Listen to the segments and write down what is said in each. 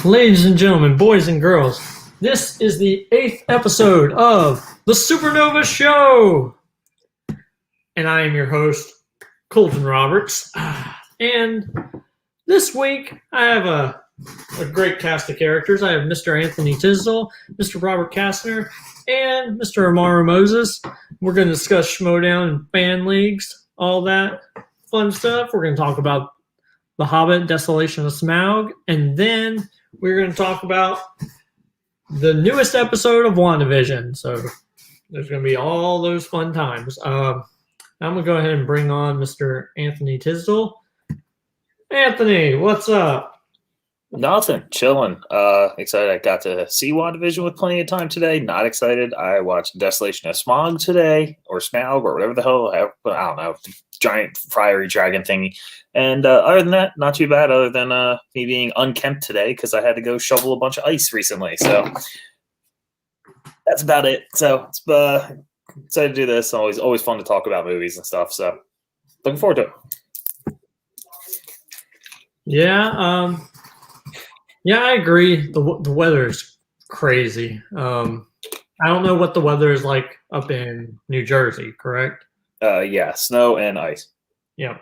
Ladies and gentlemen, boys and girls, this is the 8th episode of the SuperNova Show. And I am your host, Colton Roberts. And this week, I have a great cast of characters. I have Mr. Anthony Tisdall, Mr. Robert Kastner, and Mr. Amaro Moses. We're going to discuss Schmoedown and fan leagues, all that fun stuff. We're going to talk about the Hobbit, Desolation of Smaug, and then we're going to talk about the newest episode of WandaVision. So there's going to be all those fun times. I'm going to go ahead and bring on Mr. Anthony Tisdall. Anthony, what's up? Nothing. Chilling. Excited I got to see WandaVision with plenty of time today. Not excited. I watched Desolation of Smog today, or Smaug, or whatever the hell. I don't know. Giant fiery dragon thingy. And other than that, not too bad, other than me being unkempt today because I had to go shovel a bunch of ice recently. So that's about it. So it's excited to do this. Always fun to talk about movies and stuff. So looking forward to it. Yeah. Yeah, I agree. The weather is crazy. I don't know what the weather is like up in New Jersey, correct? Yeah, snow and ice. Yeah.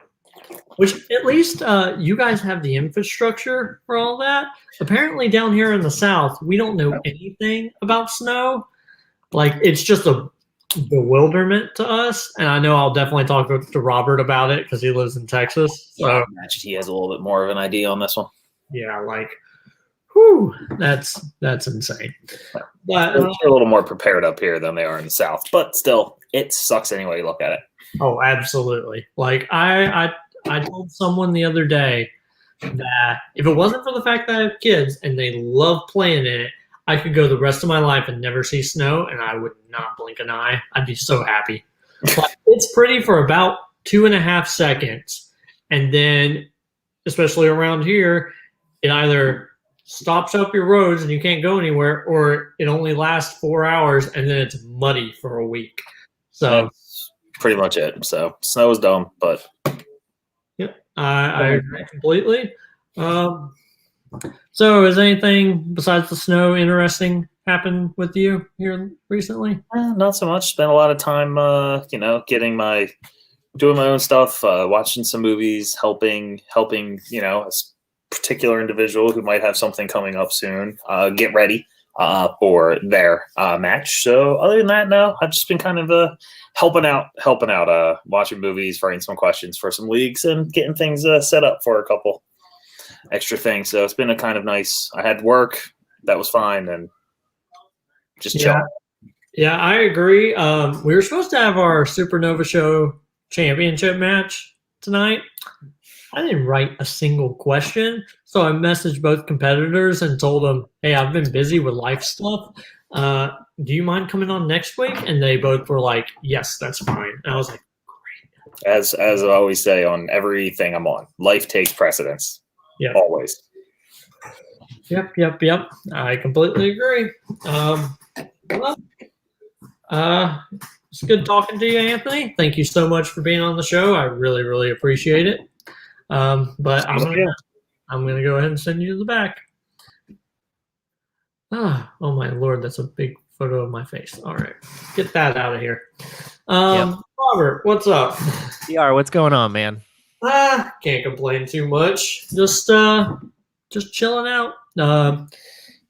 Which at least you guys have the infrastructure for all that. Apparently down here in the South, we don't know anything about snow. Like, it's just a bewilderment to us. And I know I'll definitely talk to Robert about it because he lives in Texas. So I imagine he has a little bit more of an idea on this one. Yeah, like, whew, that's insane. But they're a little more prepared up here than they are in the South. But still, it sucks any way you look at it. Oh, absolutely. Like, I told someone the other day that if it wasn't for the fact that I have kids and they love playing in it, I could go the rest of my life and never see snow, and I would not blink an eye. I'd be so happy. But it's pretty for about 2.5 seconds. And then, especially around here, it either stops up your roads and you can't go anywhere, or it only lasts 4 hours and then it's muddy for a week. So that's pretty much it. So snow is dumb, but yep, I agree completely. So has anything besides the snow interesting happened with you here recently? Not so much. Spent a lot of time, doing my own stuff, watching some movies, helping, a particular individual who might have something coming up soon, get ready for their match. So other than that, no, I've just been kind of helping out, watching movies, writing some questions for some leagues, and getting things set up for a couple extra things. So it's been a kind of nice. I had work that was fine, and just chill. Yeah, I agree. We were supposed to have our SuperNova Show championship match tonight. I didn't write a single question, so I messaged both competitors and told them, hey, I've been busy with life stuff. Do you mind coming on next week? And they both were like, yes, that's fine. And I was like, great. As I always say on everything I'm on, life takes precedence. Yeah. Always. Yep. I completely agree. It's good talking to you, Anthony. Thank you so much for being on the show. I really, really appreciate it. But I'm gonna go ahead and send you to the back. Oh my Lord, that's a big photo of my face. All right, get that out of here. Robert, what's up? PR, what's going on, man? Can't complain too much. Just chilling out.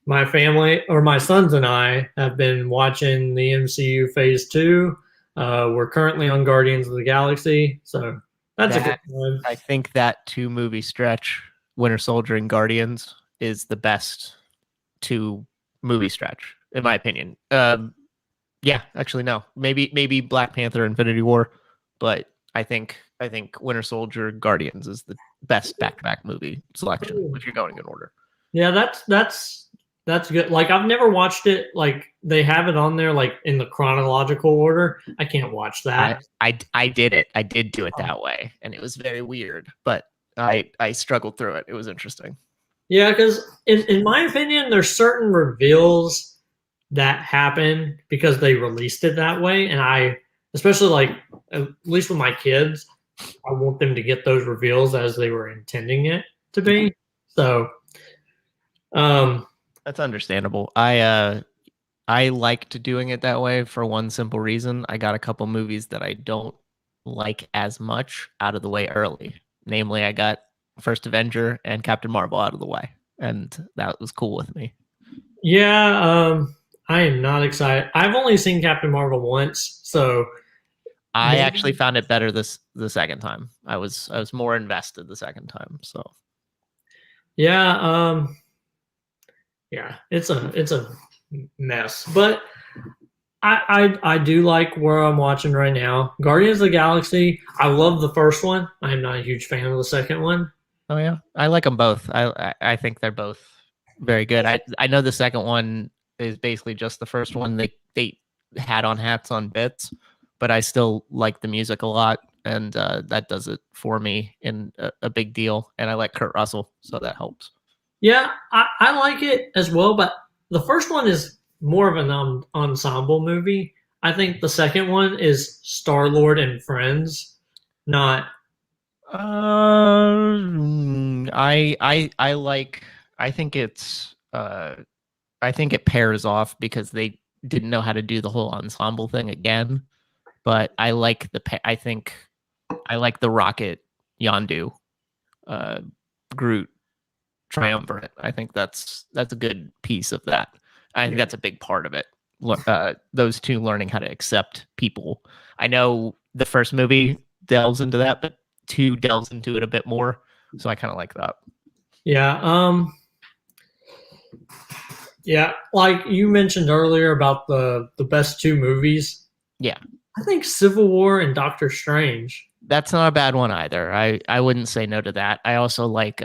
My family, or my sons and I, have been watching the MCU Phase 2. We're currently on Guardians of the Galaxy, so that's a good one. I think that 2-movie stretch, Winter Soldier and Guardians, is the best 2-movie stretch, in my opinion. Yeah, actually, no. Maybe Black Panther, Infinity War, but I think Winter Soldier, Guardians is the best back-to-back movie selection if you're going in order. Yeah, that's good. Like, I've never watched it. Like, they have it on there, like, in the chronological order. I can't watch that. I did it. I did do it that way, and it was very weird, but I struggled through it. It was interesting. Yeah, because in my opinion, there's certain reveals that happen because they released it that way, and I, especially, like, at least with my kids, I want them to get those reveals as they were intending it to be. So That's understandable. I liked doing it that way for one simple reason. I got a couple movies that I don't like as much out of the way early. Namely, I got First Avenger and Captain Marvel out of the way, and that was cool with me. Yeah, I am not excited. I've only seen Captain Marvel once, so I maybe- actually found it better the second time. I was more invested the second time. So yeah, yeah, it's a mess. But I do like where I'm watching right now. Guardians of the Galaxy. I love the first one. I am not a huge fan of the second one. oh yeah, I like them both. I think they're both very good. I know the second one is basically just the first one. They had on hats on bits, but I still like the music a lot, and that does it for me in a big deal. And I like Kurt Russell, so that helps. Yeah, I like it as well, but the first one is more of an ensemble movie. I think the second one is Star-Lord and Friends, not. I like. I think it's. I think it pairs off because they didn't know how to do the whole ensemble thing again. But I like I think I like the Rocket Yondu, Groot triumvirate. I think that's a good piece of that. I think that's a big part of it. Those two learning how to accept people. I know the first movie delves into that, but two delves into it a bit more. So I kind of like that. Yeah, yeah, like you mentioned earlier about the best two movies. Yeah. I think Civil War and Doctor Strange. That's not a bad one either. I wouldn't say no to that. I also like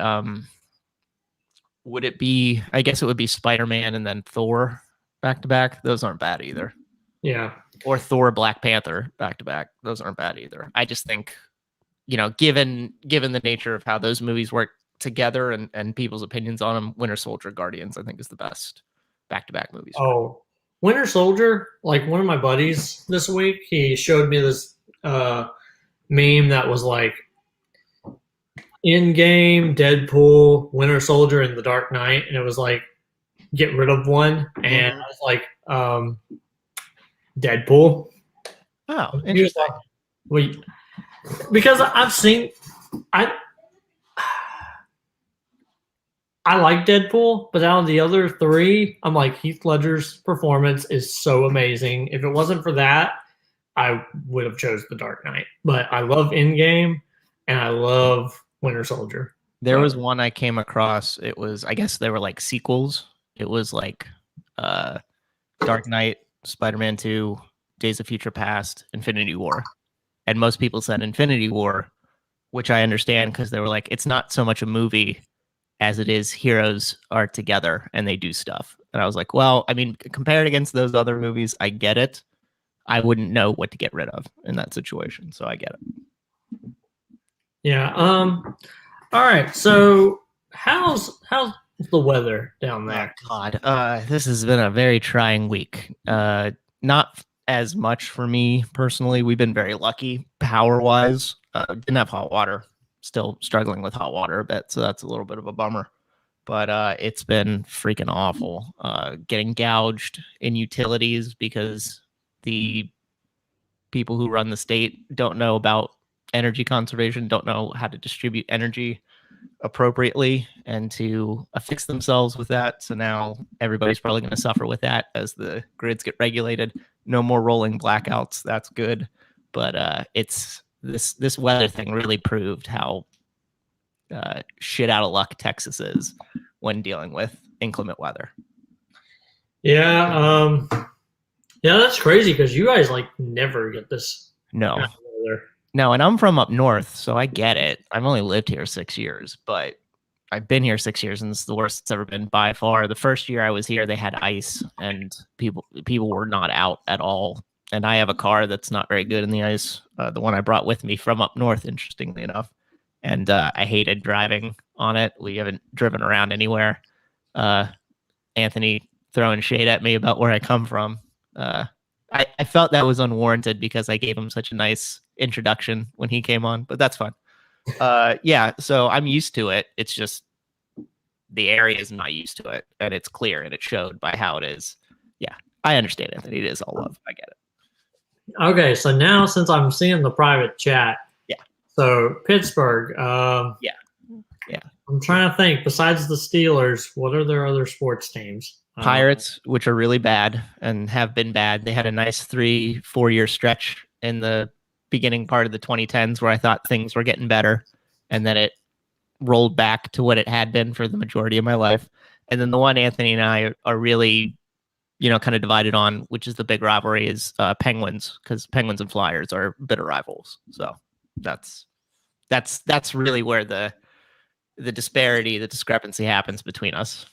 would it be I guess it would be Spider-Man and then Thor back to back. Those aren't bad either. Yeah. Or Thor Black Panther back to back. Those aren't bad either. I just think, given the nature of how those movies work together and people's opinions on them, Winter Soldier Guardians I think is the best back to back movies. Oh, Winter Soldier, like one of my buddies this week, he showed me this meme that was like in-game Deadpool, Winter Soldier, and The Dark Knight, and it was like get rid of one, and I was like Oh, Deadpool. He was interesting. like, wait, because I've seen I like Deadpool, but out of the other three, I'm like Heath Ledger's performance is so amazing. If it wasn't for that, I would have chose The Dark Knight. But I love Endgame and I love Winter Soldier. There was one I came across. It was, I guess they were like sequels. It was like Dark Knight, Spider-Man 2, Days of Future Past, Infinity War. And most people said Infinity War, which I understand because they were like, it's not so much a movie as it is heroes are together and they do stuff. And I was like, well, I mean, compared against those other movies, I get it. I wouldn't know what to get rid of in that situation. So I get it. Yeah. All right. So how's the weather down there? Oh, God, this has been a very trying week. Not as much for me personally. We've been very lucky power wise. Didn't have hot water. Still struggling with hot water a bit, so that's a little bit of a bummer. But it's been freaking awful. Getting gouged in utilities because the people who run the state don't know about energy conservation, don't know how to distribute energy appropriately and to affix themselves with that. So now everybody's probably going to suffer with that as the grids get regulated. No more rolling blackouts. That's good. But it's this weather thing really proved how shit out of luck Texas is when dealing with inclement weather. Yeah. Yeah, that's crazy because you guys like never get this. No. kind of weather. No, and I'm from up north, so I get it. I've only lived here 6 years, but I've been here 6 years, and it's the worst it's ever been by far. The first year I was here, they had ice, and people were not out at all. And I have a car that's not very good in the ice, the one I brought with me from up north, interestingly enough. And I hated driving on it. We haven't driven around anywhere. Anthony throwing shade at me about where I come from. I felt that was unwarranted because I gave him such a nice introduction when he came on, but that's fine. Yeah, so I'm used to it. It's just the area is not used to it, and it's clear and it showed by how it is. Yeah, I understand, Anthony. It is all love. I get it. Okay, so now since I'm seeing the private chat, Yeah. So Pittsburgh, Yeah. I'm trying to think. Besides the Steelers, what are their other sports teams? Pirates, which are really bad and have been bad. They had a nice 3-4 year stretch in the beginning part of the 2010s where I thought things were getting better, and then it rolled back to what it had been for the majority of my life. And then the one Anthony and I are really, kind of divided on, which is the big rivalry, is Penguins, because Penguins and Flyers are bitter rivals. So that's really where the discrepancy happens between us.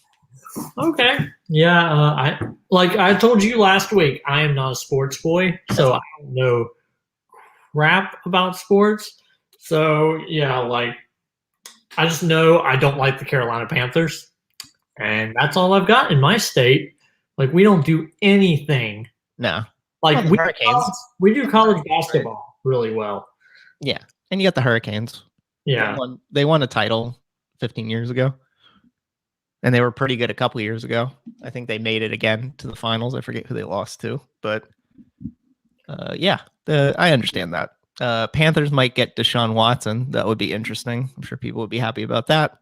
Okay. Yeah. I told you last week, I am not a sports boy, so I don't know crap about sports. So yeah, I just know I don't like the Carolina Panthers, and that's all I've got in my state. We don't do anything. No. We Hurricanes. We do college basketball really well. Yeah, and you got the Hurricanes. Yeah. They won a title 15 years ago. And they were pretty good a couple years ago. I think they made it again to the finals. I forget who they lost to, but I understand that. Panthers might get Deshaun Watson. That would be interesting. I'm sure people would be happy about that.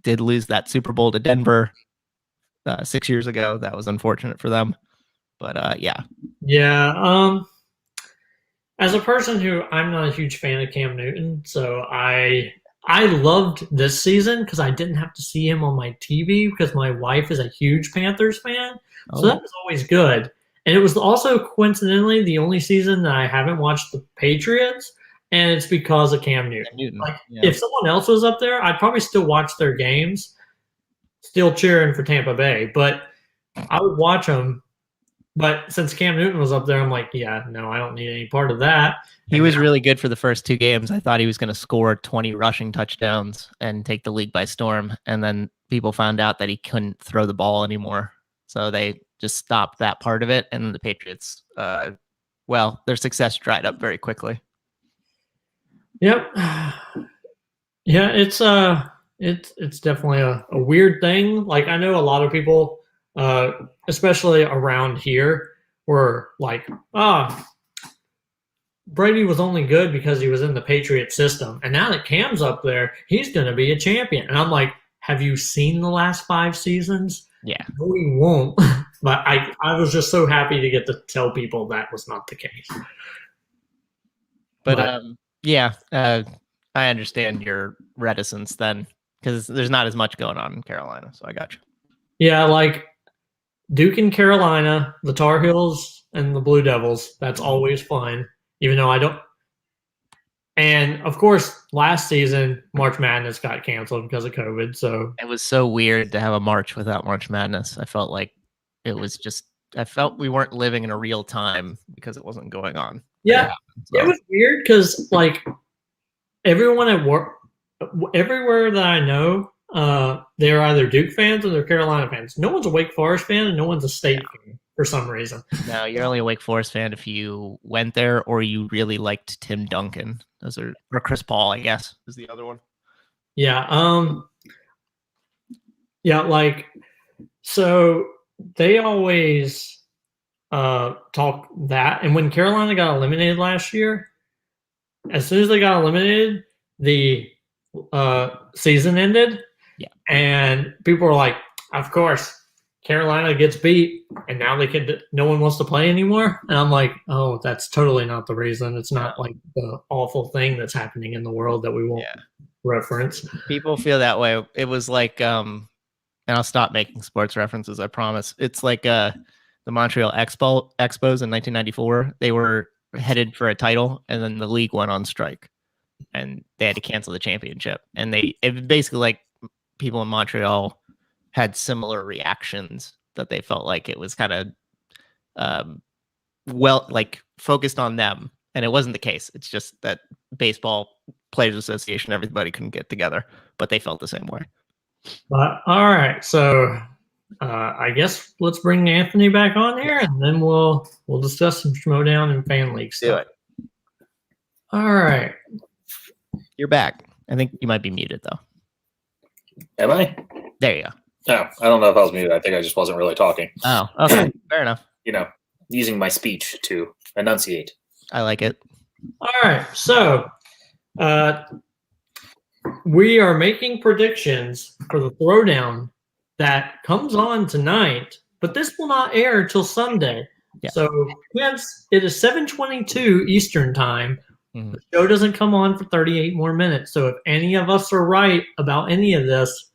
Did lose that Super Bowl to Denver 6 years ago. That was unfortunate for them. But yeah. Yeah. As a person who I'm not a huge fan of Cam Newton, so I loved this season because I didn't have to see him on my TV because my wife is a huge Panthers fan. So that was always good. And it was also coincidentally the only season that I haven't watched the Patriots, and it's because of Cam Newton. If someone else was up there, I'd probably still watch their games, still cheering for Tampa Bay, but I would watch them. But since Cam Newton was up there, I'm like, yeah, no, I don't need any part of that. He was really good for the first 2 games. I thought he was going to score 20 rushing touchdowns and take the league by storm. And then people found out that he couldn't throw the ball anymore. So they just stopped that part of it. And then the Patriots, their success dried up very quickly. Yep. Yeah, it's definitely a weird thing. I know a lot of people, especially around here, were like, Brady was only good because he was in the Patriot system. And now that Cam's up there, he's going to be a champion. And I'm like, have you seen the last 5 seasons? Yeah. No, he won't. But I was just so happy to get to tell people that was not the case. But I understand your reticence then, because there's not as much going on in Carolina. So I got you. Yeah, Duke and Carolina, the Tar Heels and the Blue Devils, that's always fun. Even though I don't. And of course, last season, March Madness got canceled because of COVID. So it was so weird to have a March without March Madness. I felt like I felt we weren't living in a real time because it wasn't going on. Yeah. It was weird because, everyone at work, everywhere that I know, they're either Duke fans or they're Carolina fans. No one's a Wake Forest fan and no one's a State fan. For some reason. No, you're only a Wake Forest fan if you went there or you really liked Tim Duncan. Or Chris Paul, I guess, is the other one. Yeah. So they always talk that. And when Carolina got eliminated last year, as soon as they got eliminated, the season ended. Yeah. And people were like, of course, Carolina gets beat, and now no one wants to play anymore. And I'm like, oh, that's totally not the reason. It's not the awful thing that's happening in the world that we won't reference. People feel that way. It was and I'll stop making sports references, I promise. It's the Montreal Expos in 1994. They were headed for a title, and then the league went on strike, and they had to cancel the championship. And it basically people in Montreal had similar reactions, that they felt like it was kind of focused on them, and it wasn't the case. It's just that baseball players association, everybody couldn't get together, but they felt the same way. But all right, so I guess let's bring Anthony back on here, and then we'll discuss some Schmoedown and fan league stuff. Do it. All right, you're back. I think you might be muted though. Am I? There you go. No, I don't know if I was muted. I think I just wasn't really talking. Oh, okay. Fair enough. Using my speech to enunciate. I like it. All right, so we are making predictions for the Throwdown that comes on tonight, but this will not air until Sunday. Yeah. So hence it is 7:22 Eastern time. Mhm. The show doesn't come on for 38 more minutes. So if any of us are right about any of this,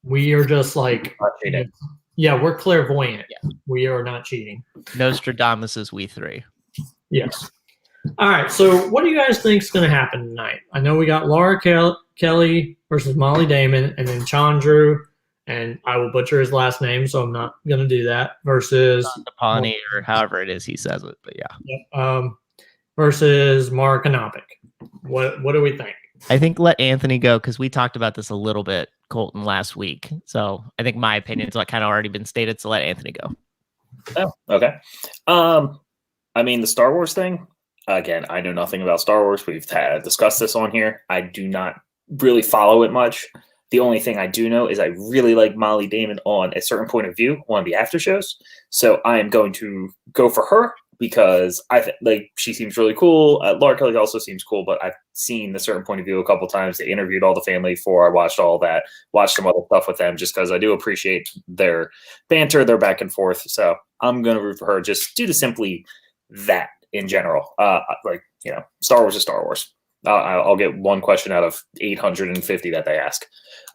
we are just like, Not cheating. yeah, we're clairvoyant. Yeah. We are not cheating. Nostradamus is we three. Yes. All right. So what do you guys think is going to happen tonight? I know we got Laura Kelly versus Molly Damon, and then Chandru, and I will butcher his last name, so I'm not going to do that, versus Pawnee or however it is he says it, but yeah. Versus Mara Kanopik. What do we think? I think let Anthony go because we talked about this a little bit, Colton, last week. So I think my opinion is what kind of already been stated. So let Anthony go. Oh, okay. I mean, the Star Wars thing, again, I know nothing about Star Wars. We've discussed this on here. I do not really follow it much. The only thing I do know is I really like Molly Damon on a certain point of view, one of the after shows. So I am going to go for her because she seems really cool. Laura Kelly also seems cool, but I've seen the certain point of view a couple times. They interviewed all the family I watched all that, watched some other stuff with them just because I do appreciate their banter, their back and forth. So I'm going to root for her just due to simply that in general. Star Wars is Star Wars. I'll get one question out of 850 that they ask.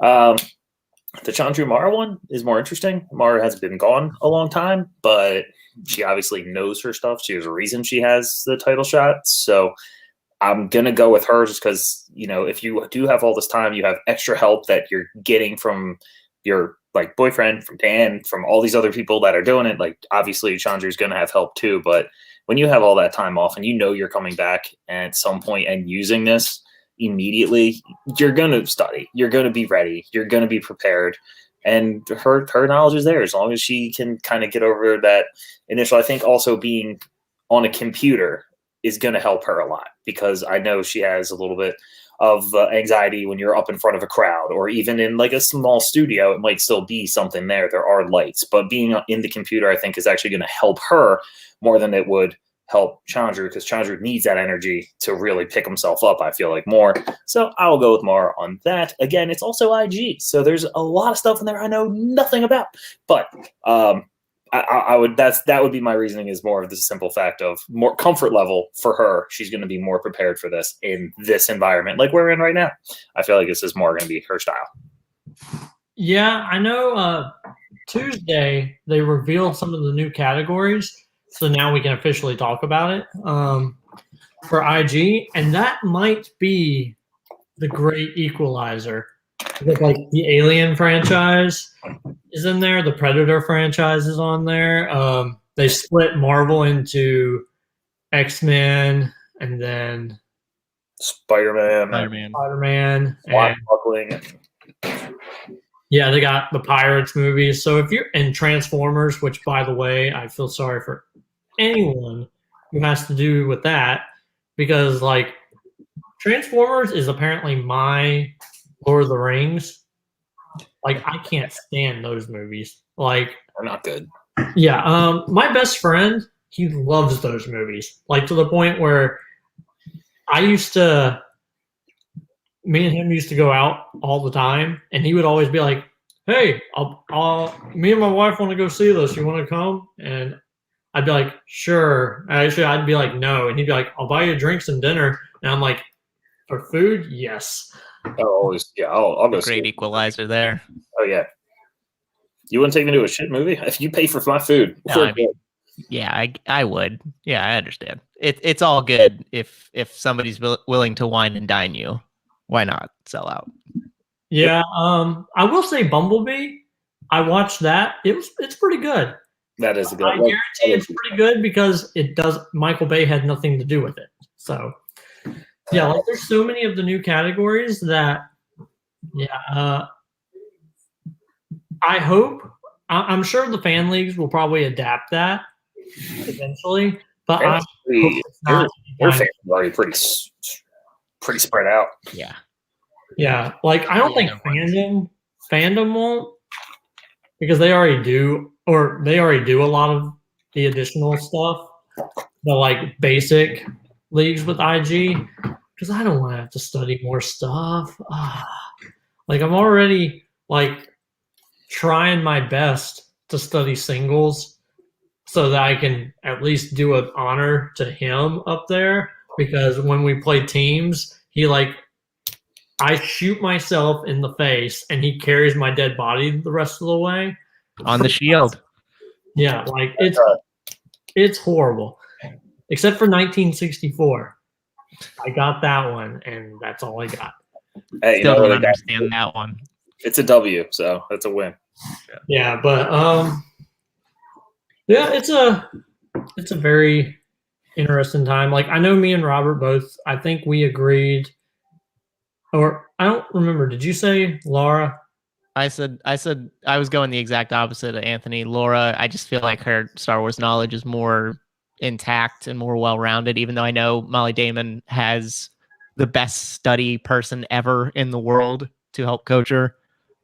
The Chandru Mara one is more interesting. Mara has been gone a long time, but she obviously knows her stuff. She has a reason she has the title shot. So I'm going to go with her just because, if you do have all this time, you have extra help that you're getting from your boyfriend, from Dan, from all these other people that are doing it. Obviously Chandru's going to have help too, but when you have all that time off and you're coming back at some point and using this immediately, you're going to study, you're going to be ready, you're going to be prepared, and her knowledge is there as long as she can kind of get over that initial. I think also being on a computer is going to help her a lot because I know she has a little bit of anxiety when you're up in front of a crowd, or even in a small studio, it might still be something there. There are lights, but being in the computer, I think, is actually going to help her more than it would help Chandru, because Chandru needs that energy to really pick himself up, I feel like, more. So I'll go with Mara on that. Again, it's also IG, so there's a lot of stuff in there I know nothing about. But I would that would be my reasoning, is more of the simple fact of more comfort level for her. She's going to be more prepared for this in this environment like we're in right now. I feel like this is more going to be her style. Yeah, I know Tuesday they revealed some of the new categories, so now we can officially talk about it for IG, and that might be the great equalizer. The Alien franchise is in there, the Predator franchise is on there. They split Marvel into X-Men and then Spider-Man. Yeah, they got the Pirates movies. So if you're in Transformers, which, by the way, I feel sorry for anyone who has to do with that, because Transformers is apparently my Lord of the Rings. I can't stand those movies. They're not good. Yeah. My best friend, he loves those movies. To the point where me and him used to go out all the time, and he would always be like, "Hey, me and my wife want to go see this. You want to come?" And I'd be like, "Sure." Actually, I'd be like, "No," and he'd be like, "I'll buy you drinks and dinner." And I'm like, "For food, yes." Oh, yeah, I'll go. Great equalizer there. Oh yeah, you wouldn't take me to a shit movie if you pay for my food. No, yeah, I would. Yeah, I understand. It's all good if somebody's willing to wine and dine you. Why not sell out? Yeah, I will say Bumblebee. I watched that. It's pretty good. That is a good. I guarantee it's pretty good because it does. Michael Bay had nothing to do with it. So, yeah, there's so many of the new categories that, yeah. I hope. I'm sure the fan leagues will probably adapt that eventually, but I hope it's not. Your fans are already pretty spread out. Yeah. Yeah, I don't think fandom fandom won't, because they already do a lot of the additional stuff, the like basic leagues with IG. Because I don't want to have to study more stuff. Like I'm already like trying my best to study singles so that I can at least do an honor to him up there. Because when we play teams, I shoot myself in the face and he carries my dead body the rest of the way on the shield. Yeah, like it's horrible. Except for 1964. I got that one, and that's all I got. Hey, Still don't understand that one. It's a W, so that's a win. Yeah, but yeah, it's a very interesting time. Like I know me and Robert both. I think we agreed, or I don't remember. Did you say Laura? I said I was going the exact opposite of Anthony. Laura, I just feel like her Star Wars knowledge is more intact and more well-rounded, even though I know Molly Damon has the best study person ever in the world to help coach her.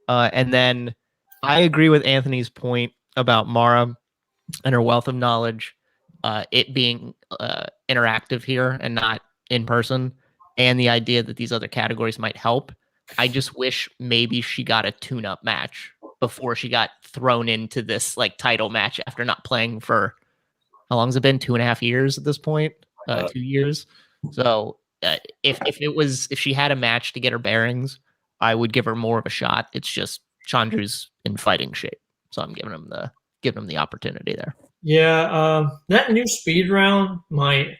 And then I agree with Anthony's point about Mara and her wealth of knowledge, it being interactive here and not in person, and the idea that these other categories might help. I just wish maybe she got a tune-up match before she got thrown into this like title match after not playing for, how long has it been? 2.5 years at this point? 2 years. So if she had a match to get her bearings, I would give her more of a shot. It's just Chandru's in fighting shape, so I'm giving him the opportunity there. Yeah, that new speed round might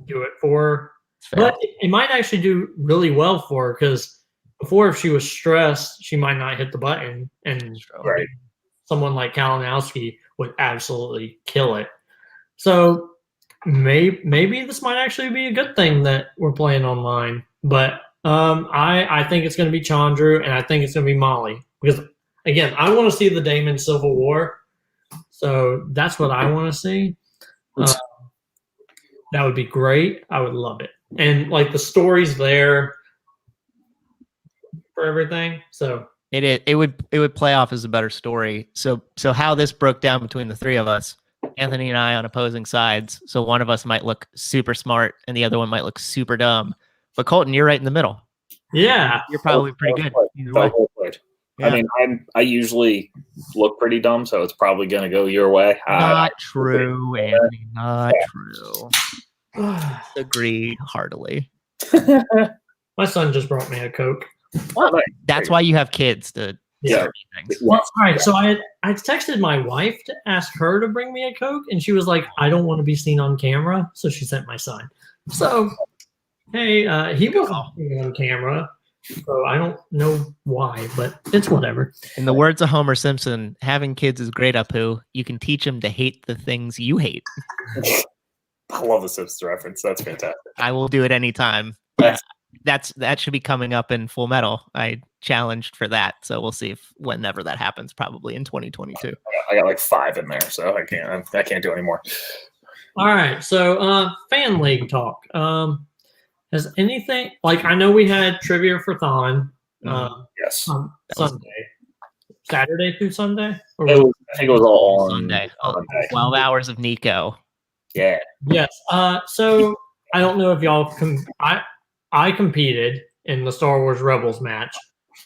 do it for her, but it might actually do really well for her because before, if she was stressed, she might not hit the button, and someone like Kalinowski would absolutely kill it. So maybe this might actually be a good thing that we're playing online. But I think it's going to be Chandru, and I think it's going to be Molly. Because, again, I want to see the Damon Civil War. So that's what I want to see. That would be great. I would love it. And, like, the story's there for everything. So it would play off as a better story. So how this broke down between the three of us, Anthony and I on opposing sides. So one of us might look super smart and the other one might look super dumb. But Colton, you're right in the middle. Yeah, you're probably pretty good. Yeah. I mean, I usually look pretty dumb, so it's probably going to go your way. Not true, Anthony. Not true. Agree heartily. My son just brought me a Coke. Well, that's why you have kids to things. Well, all right. So I texted my wife to ask her to bring me a Coke, and she was like, "I don't want to be seen on camera," so she sent my son. So, hey, he wasn't seen on camera, so I don't know why, but it's whatever. In the words of Homer Simpson, having kids is great, Apu. You can teach them to hate the things you hate. I love the Simpsons reference. That's fantastic. I will do it anytime. That should be coming up in Full Metal. I challenged for that, so we'll see if whenever that happens, probably in 2022. I got like 5 in there, so I can't do any more. All right, so fan league talk. Has anything, like, I know we had trivia for Thon. Yes. Sunday, Saturday through Sunday. I think it was all on Sunday. 12 hours of Nico. Yeah. Yes. So I don't know if y'all I competed in the Star Wars Rebels match.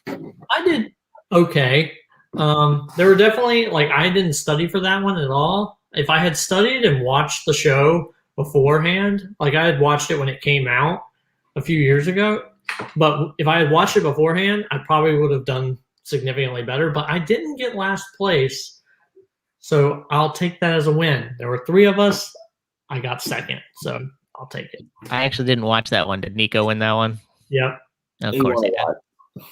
I did okay. There were definitely, like, I didn't study for that one at all. If I had studied and watched the show beforehand, like I had watched it when it came out a few years ago, but if I had watched it beforehand, I probably would have done significantly better, but I didn't get last place. So I'll take that as a win. There were 3 of us. I got second, so I'll take it. I actually didn't watch that one. Did Nico win that one? Yeah. Of course he did.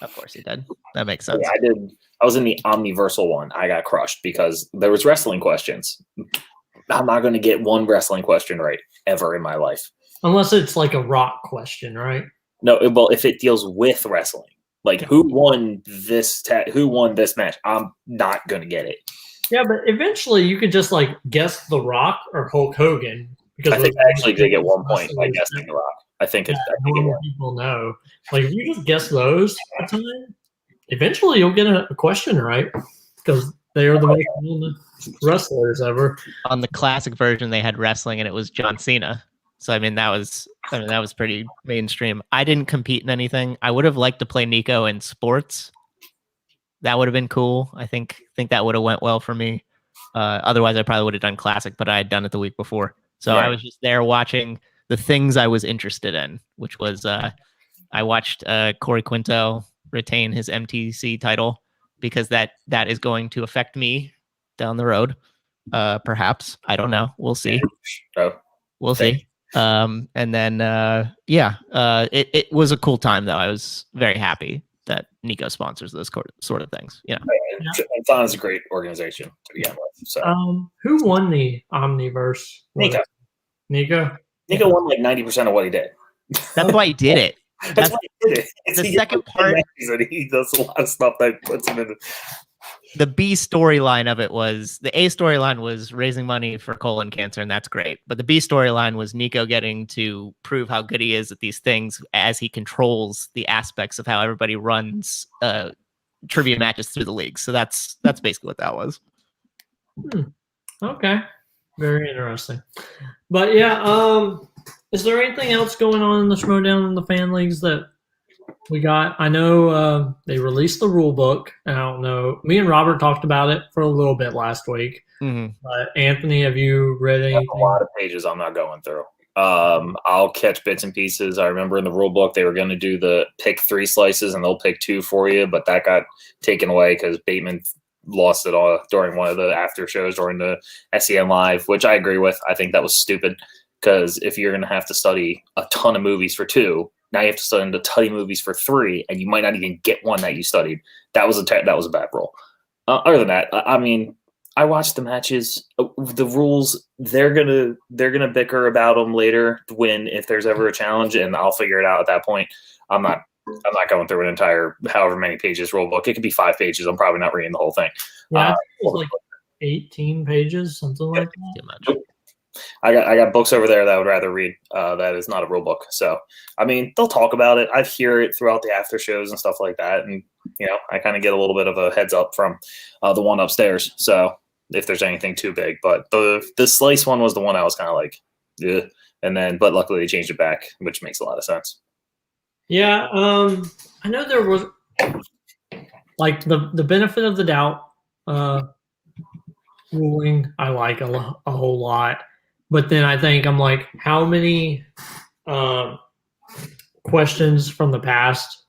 Of course he did. That makes sense. Yeah, I did. I was in the Omniversal one. I got crushed because there was wrestling questions. I'm not going to get one wrestling question right ever in my life. Unless it's like a rock question, right? No, well, if it deals with wrestling, like who won this match, I'm not going to get it. Yeah, but eventually you could just like guess The Rock or Hulk Hogan. Because I think I actually did get 1 point by guessing The Rock. I think normal people know. Like if you just guess those at a time, eventually you'll get a question right because they are the most known wrestlers ever. On the classic version, they had wrestling, and it was John Cena. So that was pretty mainstream. I didn't compete in anything. I would have liked to play Nico in sports. That would have been cool. I think that would have went well for me. Otherwise, I probably would have done classic, but I had done it the week before. So I was just there watching the things I was interested in, which was I watched Corey Quinto retain his MTC title because that is going to affect me down the road. Perhaps. I don't know. We'll see. We'll see. And then it was a cool time though. I was very happy that Nico sponsors those sort of things. Thon is a great organization to begin with. So who won the Omniverse? Nico won like 90% of what he did. That's why he did it. That's why he did it. The second part, he does a lot of stuff that puts him in. The B storyline of it was the A storyline was raising money for colon cancer, and that's great. But the B storyline was Nico getting to prove how good he is at these things as he controls the aspects of how everybody runs trivia matches through the league. So that's basically what that was. Okay, very interesting. But yeah, is there anything else going on in the Schmoedown and the fan leagues that we got? I know they released the rule book. I don't know. Me and Robert talked about it for a little bit last week. Mm-hmm. But Anthony, have you read anything? A lot of pages I'm not going through. I'll catch bits and pieces. I remember in the rule book they were going to do the pick 3 slices and they'll pick 2 for you, but that got taken away because Bateman lost it all during one of the after shows during the SEN Live, which I agree with. I think that was stupid because if you're going to have to study a ton of movies for 2, now you have to study a ton of movies for 3, and you might not even get one that you studied. That was a bad rule. Other than that, I mean, I watched the matches. The rules, they're gonna bicker about them later if there's ever a challenge, and I'll figure it out at that point. I'm not going through an entire however many pages rule book. It could be 5 pages. I'm probably not reading the whole thing. Yeah, it was like 18 pages, something like that. Too much. I got books over there that I would rather read. That is not a rule book. So, I mean, they'll talk about it. I hear it throughout the after shows and stuff like that. And, I kind of get a little bit of a heads up from the one upstairs. So if there's anything too big, but the slice one was the one I was kind of like, yeah. But luckily they changed it back, which makes a lot of sense. Yeah. I know there was like the benefit of the doubt ruling. I like a whole lot. But then I think I'm like, how many questions from the past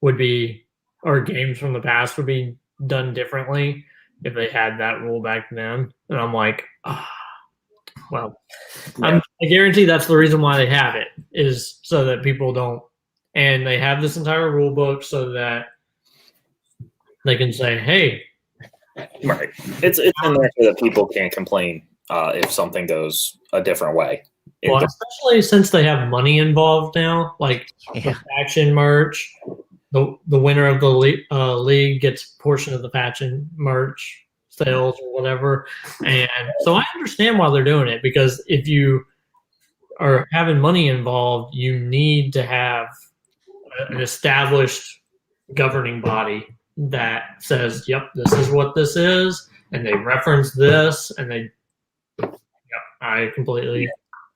would be, or games from the past would be done differently if they had that rule back then? And I'm like, well, Yeah. I guarantee that's the reason why they have it, is so that people don't, and they have this entire rule book so that they can say, hey. Right. It's in there so that people can't complain if something goes a different way. Well, especially since they have money involved now, like the faction merch, the winner of the league gets a portion of the faction merch sales or whatever. And so I understand why they're doing it, because if you are having money involved, you need to have an established governing body that says, yep, this is what this is, and they reference this, and they, yep, I completely.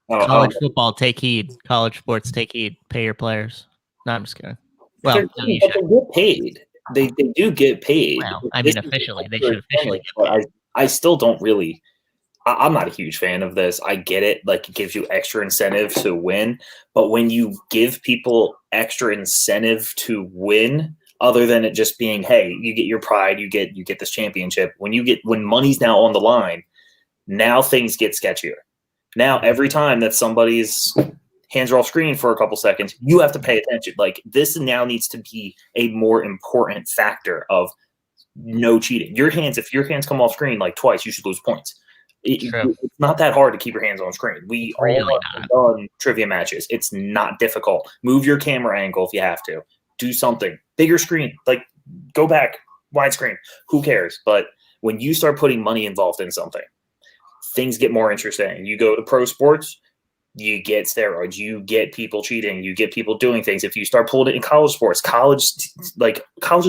College football, take heed. College sports, take heed. Pay your players. No, I'm just kidding. Well, they get paid. They do get paid. Well, I mean, officially, they should officially get paid. I still don't really. I'm not a huge fan of this. I get it. Like, it gives you extra incentive to win. But when you give people extra incentive to win, other than it just being, hey, you get your pride, you get this championship. When money's now on the line, now things get sketchier. Now every time that somebody's hands are off screen for a couple seconds, you have to pay attention. Like, this now needs to be a more important factor of no cheating. If your hands come off screen like twice, you should lose points. It's not that hard to keep your hands on screen. We all have done trivia matches. It's not difficult. Move your camera angle if you have to. Do something. Bigger screen. Like, go back. Widescreen. Who cares? But when you start putting money involved in something, things get more interesting. You go to pro sports, you get steroids, you get people cheating, you get people doing things. If you start pulling it in college sports, colleges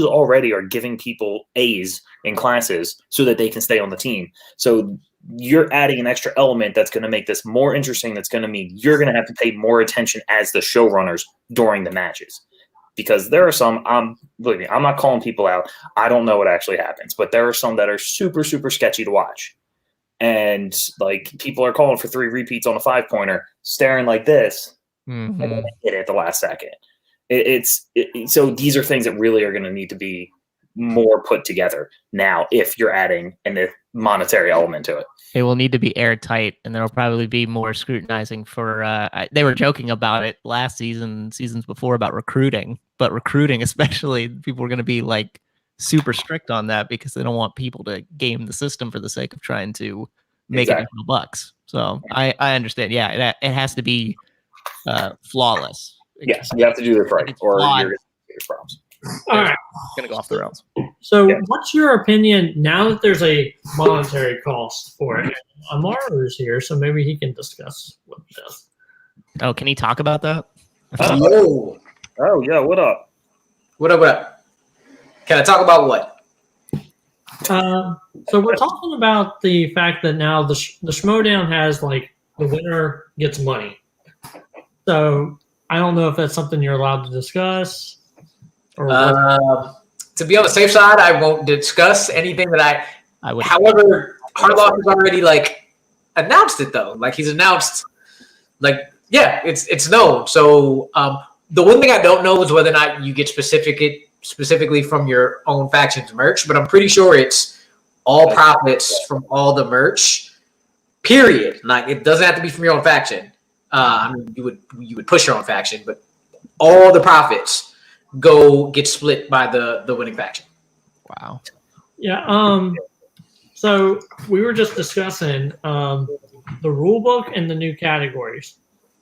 already are giving people A's in classes so that they can stay on the team. So you're adding an extra element that's going to make this more interesting. That's going to mean you're going to have to pay more attention as the showrunners during the matches. Because there are some, believe me, I'm not calling people out. I don't know what actually happens, but there are some that are super, super sketchy to watch. And like people are calling for 3 repeats on a 5-pointer, staring like this, and then they hit it at the last second. So these are things that really are going to need to be more put together now if you're adding a monetary element to it. It will need to be airtight, and there will probably be more scrutinizing for. They were joking about it last season, seasons before, about recruiting, but recruiting, especially, people are going to be like super strict on that because they don't want people to game the system for the sake of trying to make extra bucks. So I understand. Yeah, it has to be flawless. Yes, you have to do this right, or you're going to get problems. All right. Going to go off the rails. So what's your opinion now that there's a monetary cost for it? Amaru's here, so maybe he can discuss what this. Oh, can he talk about that? Yo. Oh, yeah, what up? What up? Can I talk about what? So we're talking about the fact that now the Schmoedown has, like, the winner gets money. So I don't know if that's something you're allowed to discuss. Or to be on the safe side, I won't discuss anything that I would. However, Harloff has already announced it though. Like he's announced, it's known. So the one thing I don't know is whether or not you get specifically from your own faction's merch, but I'm pretty sure it's all profits from all the merch. Period. Like it doesn't have to be from your own faction. I mean, you would push your own faction, but all the profits get split by the winning faction. Wow. Yeah. So we were just discussing the rule book and the new categories.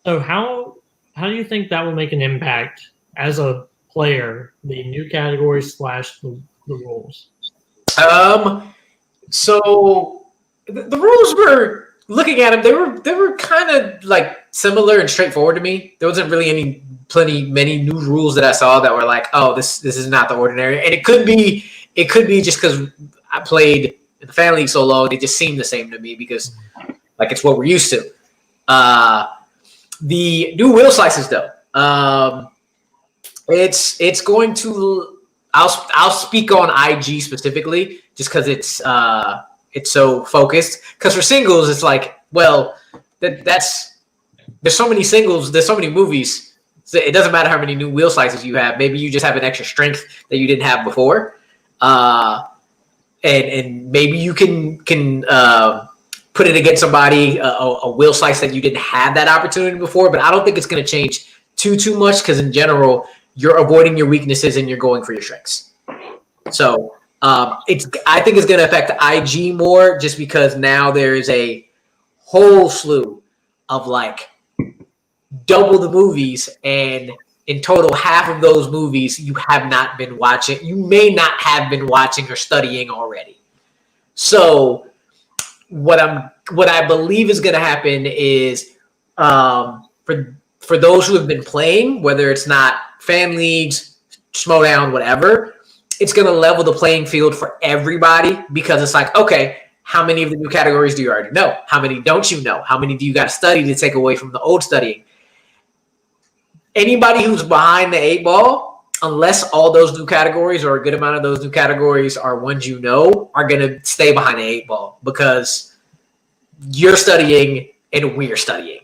So how do you think that will make an impact as a player? The new categories / the rules. So the rules were looking at them. They were kind of like similar and straightforward to me. There wasn't really many new rules that I saw that were like, oh, this is not the ordinary. And it could be just because I played in the fan league so long, they just seem the same to me because like it's what we're used to. The new wheel slices though, it's going to. I'll speak on IG specifically just because it's so focused. Because for singles, it's like, well, there's so many singles, there's so many movies. So it doesn't matter how many new wheel slices you have. Maybe you just have an extra strength that you didn't have before, and maybe you can put it against somebody a wheel slice that you didn't have that opportunity before. But I don't think it's going to change too much because in general you're avoiding your weaknesses and you're going for your strengths. So I think it's going to affect IG more just because now there is a whole slew of like double the movies, and in total, half of those movies you have not been watching. You may not have been watching or studying already. So what I believe is going to happen is for those who have been playing, whether it's not fan leagues, Schmoedown, whatever, it's going to level the playing field for everybody because it's like, okay, how many of the new categories do you already know? How many don't you know? How many do you got to study to take away from the old studying? Anybody who's behind the 8 ball, unless all those new categories or a good amount of those new categories are ones you know, are going to stay behind the 8 ball because you're studying and we're studying.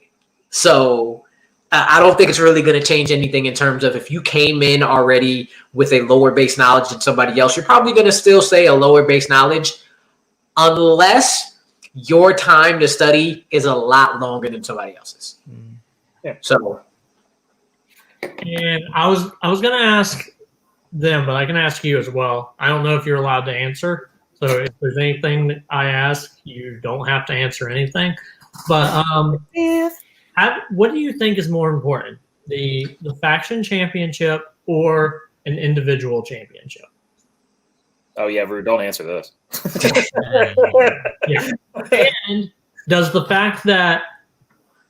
So I don't think it's really going to change anything in terms of if you came in already with a lower base knowledge than somebody else, you're probably going to still say a lower base knowledge unless your time to study is a lot longer than somebody else's. Yeah. So. And I was going to ask them, but I can ask you as well. I don't know if you're allowed to answer. So if there's anything that I ask, you don't have to answer anything. But what do you think is more important, the faction championship or an individual championship? Oh yeah, Rue, don't answer this. Yeah. And does the fact that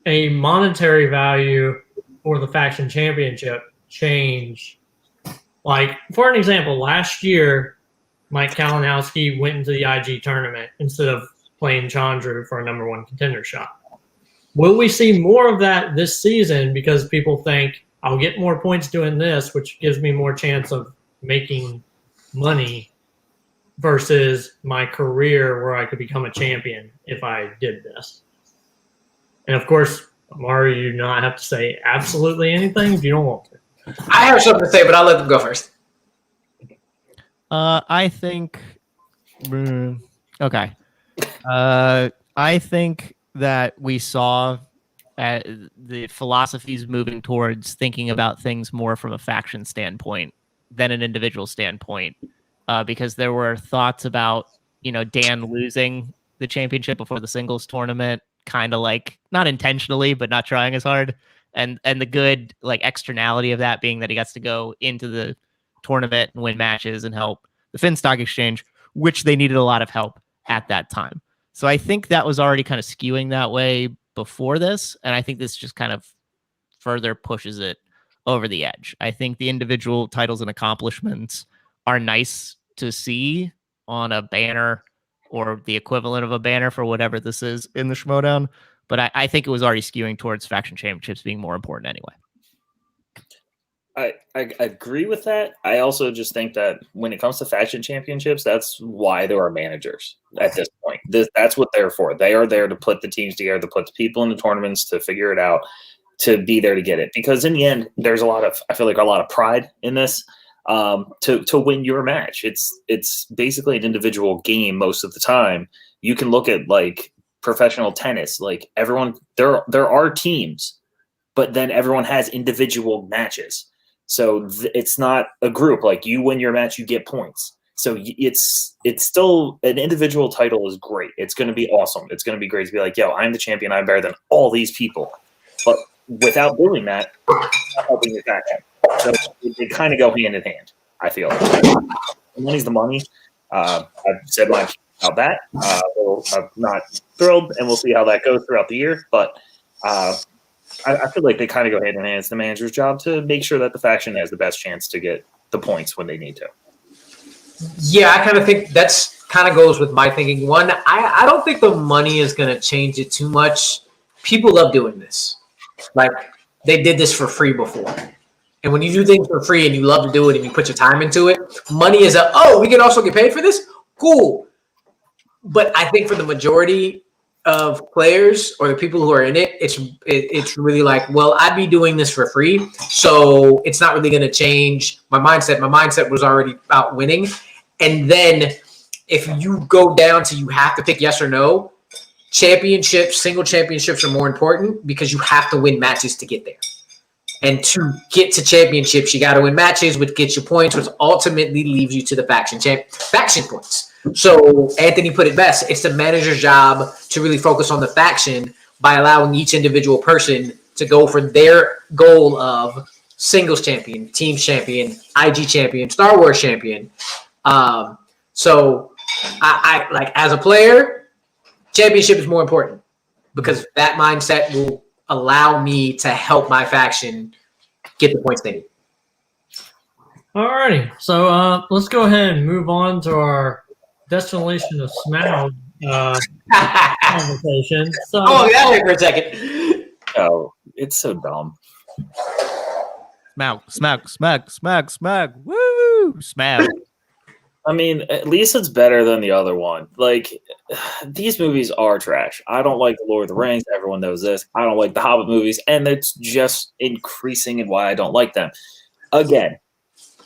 a monetary value for the faction championship change? Like, for an example, last year, Mike Kalinowski went into the IG tournament instead of playing Chandru for a #1 contender shot. Will we see more of that this season because people think I'll get more points doing this, which gives me more chance of making money versus my career where I could become a champion if I did this? And of course, Amari, you do not have to say absolutely anything if you don't want to. I have something to say, but I'll let them go first. I think. Okay. I think that we saw the philosophies moving towards thinking about things more from a faction standpoint than an individual standpoint, because there were thoughts about Dan losing the championship before the singles tournament, kind of like not intentionally, but not trying as hard, and the good like externality of that being that he gets to go into the tournament and win matches and help the Finstock Exchange, which they needed a lot of help at that time. So I think that was already kind of skewing that way before this, and I think this just kind of further pushes it over the edge. I think the individual titles and accomplishments are nice to see on a banner or the equivalent of a banner for whatever this is in the Schmoedown, but I think it was already skewing towards faction championships being more important anyway. I agree with that. I also just think that when it comes to faction championships, that's why there are managers at this point. That's what they're for. They are there to put the teams together, to put the people in the tournaments, to figure it out, to be there to get it. Because in the end, there's I feel like a lot of pride in this to win your match. It's basically an individual game most of the time. You can look at like professional tennis, like everyone, there are teams, but then everyone has individual matches. So it's not a group. Like you win your match, you get points. So it's still an individual title is great. It's going to be awesome. It's going to be great to be like, yo, I'm the champion. I'm better than all these people. But without doing that, not helping your faction. So they kind of go hand in hand, I feel. Money's the money. I've said my opinion about that. I'm not thrilled, and we'll see how that goes throughout the year. But I feel like they kind of go hand in hand. It's the manager's job to make sure that the faction has the best chance to get the points when they need to. Yeah, I kind of think that's kind of goes with my thinking. One, I don't think the money is going to change it too much. People love doing this. Like, they did this for free before. And when you do things for free and you love to do it and you put your time into it, money is we can also get paid for this? Cool. But I think for the majority of players or the people who are in it, it's really like, well, I'd be doing this for free, so it's not really going to change my mindset. My mindset was already about winning. And then if you go down to you have to pick yes or no, single championships are more important because you have to win matches to get there. And to get to championships, you got to win matches, which gets you points, which ultimately leaves you to the faction points. So Anthony put it best. It's the manager's job to really focus on the faction by allowing each individual person to go for their goal of singles champion, teams champion, IG champion, Star Wars champion. So I like, as a player, championship is more important because that mindset will allow me to help my faction get the points they need. Alrighty, so let's go ahead and move on to our Destination of Schmoedown conversation. So, that way for a second. Oh, it's so dumb. Smack. Woo! Smack. I mean, at least it's better than the other one. Like, these movies are trash. I don't like The Lord of the Rings. Everyone knows this. I don't like the Hobbit movies, and it's just increasing in why I don't like them. Again,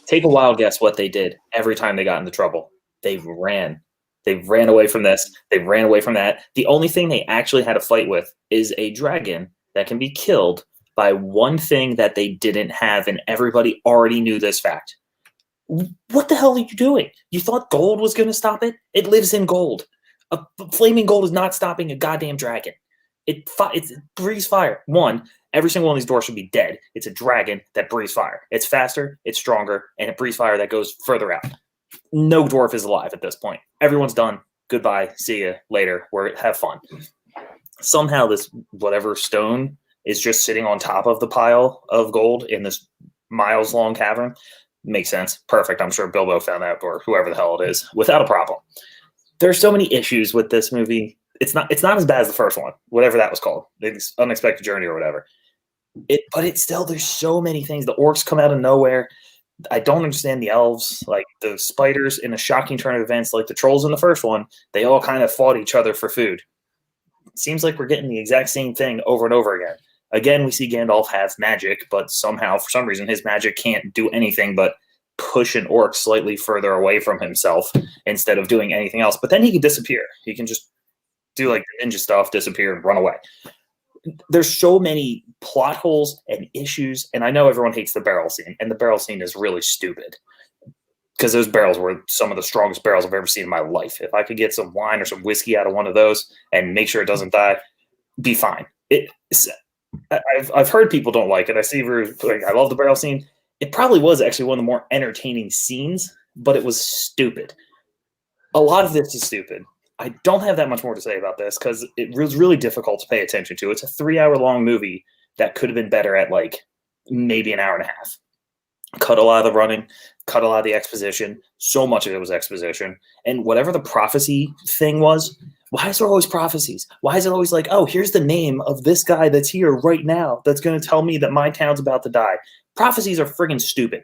take a wild guess what they did every time they got into trouble. They ran. They ran away from this. They ran away from that. The only thing they actually had to fight with is a dragon that can be killed by one thing that they didn't have, and everybody already knew this fact. What the hell are you doing? You thought gold was going to stop it? It lives in gold. A flaming gold is not stopping a goddamn dragon. It breathes fire. One, every single one of these doors should be dead. It's a dragon that breathes fire. It's faster, it's stronger, and it breathes fire that goes further out. No dwarf is alive at this point. Everyone's done. Goodbye. See you later. Have fun. somehow this whatever stone is just sitting on top of the pile of gold in this miles-long cavern. Makes sense. Perfect. I'm sure Bilbo found that, or whoever the hell it is, without a problem. There's so many issues with this movie. It's not as bad as the first one, whatever that was called, the Unexpected Journey or whatever. But it's still, there's so many things. The orcs come out of nowhere. I don't understand the elves, like the spiders in a shocking turn of events, like the trolls in the first one. They all kind of fought each other for food. It seems like we're getting the exact same thing over and over again. Again, we see Gandalf have magic, but somehow, for some reason, his magic can't do anything but push an orc slightly further away from himself instead of doing anything else. But then he can disappear. He can just do like ninja stuff, disappear, and run away. There's so many plot holes and issues, and I know everyone hates the barrel scene, and the barrel scene is really stupid because those barrels were some of the strongest barrels I've ever seen in my life. If I could get some wine or some whiskey out of one of those and make sure it doesn't die, be fine. I've heard people don't like it. I see like, I love the barrel scene. It probably was actually one of the more entertaining scenes, but it was stupid. A lot of this is stupid. I don't have that much more to say about this because it was really difficult to pay attention to. It's a 3-hour-long movie that could have been better at like maybe an hour and a half. Cut a lot of the running, cut a lot of the exposition. So much of it was exposition. And whatever the prophecy thing was, why is there always prophecies? Why is it always like, oh, here's the name of this guy that's here right now that's going to tell me that my town's about to die? Prophecies are friggin' stupid.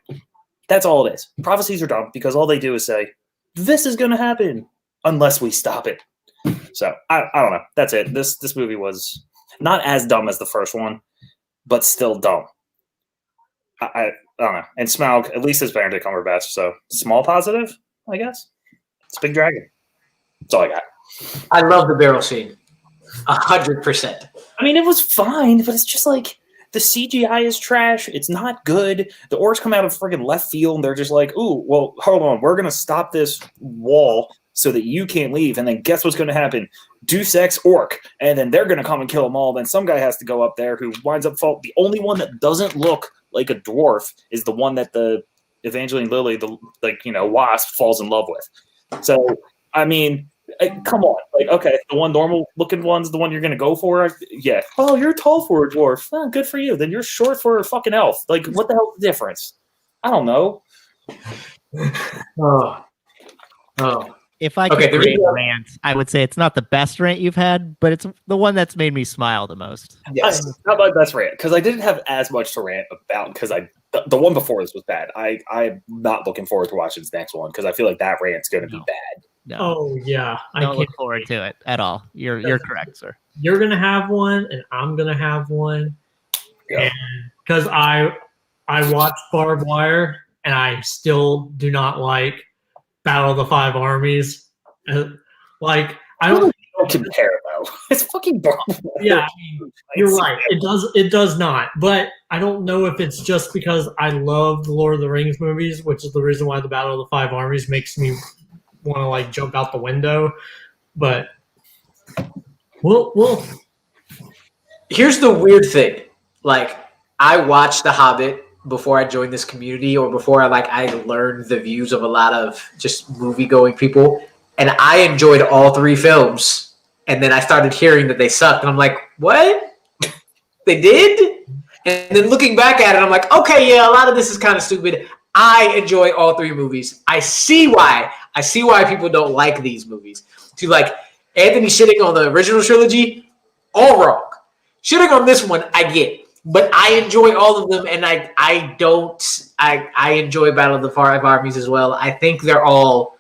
That's all it is. Prophecies are dumb because all they do is say, this is going to happen unless we stop it. So, I don't know. That's it. This movie was not as dumb as the first one, but still dumb. I don't know. And Smaug, at least it's Benedict Cumberbatch, so small positive, I guess. It's Big Dragon. That's all I got. I love the barrel scene. 100%. I mean, it was fine, but it's just like the CGI is trash. It's not good. The orcs come out of friggin' left field, and they're just like, ooh, well, hold on. We're going to stop this wall so that you can't leave. And then guess what's going to happen? Deus Ex Orc. And then they're going to come and kill them all. Then some guy has to go up there who winds up fault. The only one that doesn't look like a dwarf is the one that the Evangeline Lilly, the wasp, falls in love with. So, I mean, come on. Like, okay, the one normal-looking one's the one you're going to go for? Yeah. Oh, you're tall for a dwarf. Oh, good for you. Then you're short for a fucking elf. Like, what the hell's the difference? I don't know. Oh. If I could rate rant, I would say it's not the best rant you've had, but it's the one that's made me smile the most. Yes, not my best rant because I didn't have as much to rant about because the one before this was bad. I'm not looking forward to watching this next one because I feel like that rant's going to be bad. No. Oh yeah, I don't look forward to it at all. You're correct, sir. You're gonna have one, and I'm gonna have one, and because I watched Barbed Wire, and I still do not like Battle of the Five Armies. Like I don't compare though. It's fucking Barbed Wire. Yeah, I mean, you're right. It does not. But I don't know if it's just because I love the Lord of the Rings movies, which is the reason why the Battle of the Five Armies makes me want to like jump out the window. But we'll. Here's the weird thing. Like, I watched The Hobbit before I joined this community, or before I learned the views of a lot of just movie-going people, and I enjoyed all 3 films. And then I started hearing that they sucked, and I'm like, what? They did? And then looking back at it, I'm like, okay, yeah, a lot of this is kind of stupid. I enjoy all 3 movies. I see why people don't like these movies. To like Anthony shitting on the original trilogy, all wrong. Shitting on this one, I get. But I enjoy all of them, and I enjoy Battle of the Five Armies as well. I think they're all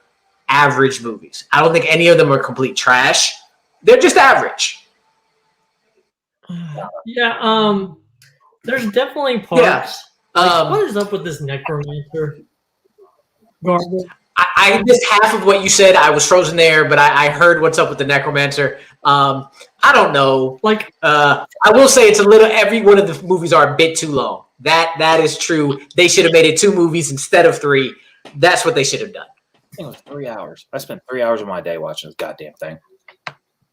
average movies. I don't think any of them are complete trash. They're just average. Yeah, there's definitely parts. Yeah. What is up with this necromancer garbage? I missed half of what you said. I was frozen there, but I heard what's up with the necromancer. I don't know. I will say it's a little. Every one of the movies are a bit too long. That is true. They should have made it 2 movies instead of 3. That's what they should have done. I think it was 3 hours. I spent 3 hours of my day watching this goddamn thing.